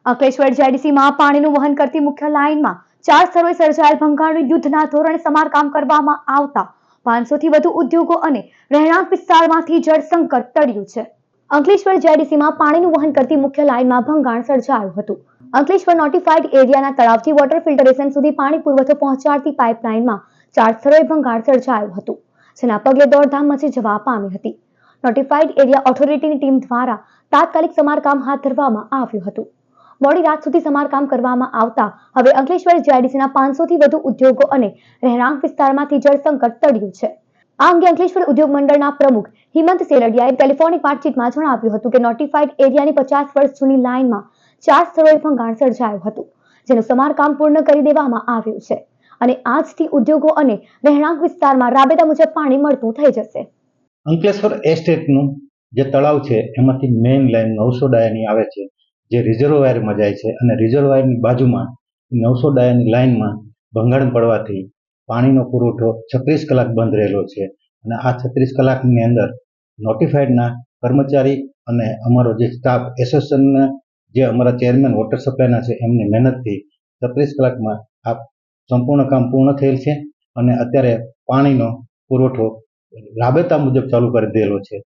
અંકલેશ્વર જેડીસીમાં પાણીનું વહન કરતી મુખ્ય લાઇનમાં 4 સ્થળોએ સર્જાયેલ ભંગાણનું યુદ્ધના ધોરણે સમારકામ કરવામાં આવતા 500 થી વધુ ઉદ્યોગો અને રહેણાંક વિસ્તારમાંથી જળ સંકટ ટળ્યું છે. અંકલેશ્વર જેડીસીમાં પાણીનું વહન કરતી મુખ્ય લાઇનમાં ભંગાણ સર્જાયું હતું. અંકલેશ્વર નોટિફાઈડ એરિયાના તળાવથી વોટર ફિલ્ટરેશન સુધી પાણી પુરવઠો પહોંચાડતી પાઇપલાઇનમાં 4 સ્થળોએ ભંગાણ સર્જાયું હતું, જેના પગલે દોડધામ મચી જવા પામી હતી. નોટિફાઈડ એરિયા ઓથોરિટીની ટીમ દ્વારા તાત્કાલિક સમારકામ હાથ ધરવામાં આવ્યું હતું. મોડી રાત સુધી સમારકામ કરવામાં આવતા હવે અંકલેશ્વર જેડીસીના 500 થી વધુ ઉદ્યોગો અને રહેણાંક વિસ્તારમાંથી જળ સંકટ ટળ્યું છે. આ અંગે અંકલેશ્વર ઉદ્યોગ મંડળના પ્રમુખ હિમંત સેલડિયાએ ટેલિફોનિક વાતચીતમાં જણાવ્યું હતું કે નોટિફાઈડ એરિયાની 50 વર્ષ જૂની લાઇનમાં 4 સ્થળોએ ભંગાણ સર્જાયું હતું, જેનું સમારકામ પૂર્ણ કરી દેવામાં આવ્યું છે અને આજથી ઉદ્યોગો અને રહેણાંક વિસ્તારમાં રાબેતા મુજબ પાણી મળતું થઈ જશે. અંકલેશ્વર એસ્ટેટનું જે તળાવ છે એમાંથી મેઇન લાઇન 900 ડાયાની આવે છે, જે રિઝર્વોયરમાં જાય છે અને રિઝર્વોયરની બાજુમાં 900 ડાયાની લાઇનમાં ભંગાણ પડવાથી પાણીનો પુરવઠો 36 કલાક બંધ રહેલો છે. અને આ 36 કલાકની અંદર નોટિફાઈડના કર્મચારી અને અમારો જે સ્ટાફ એસોસિએશનના જે અમારા ચેરમેન વોટર સપ્લાયના છે એમની મહેનતથી 36 કલાકમાં આ સંપૂર્ણ કામ પૂર્ણ થયેલ છે અને અત્યારે પાણીનો પુરવઠો રાબેતા મુજબ ચાલુ કરી દેલો છે.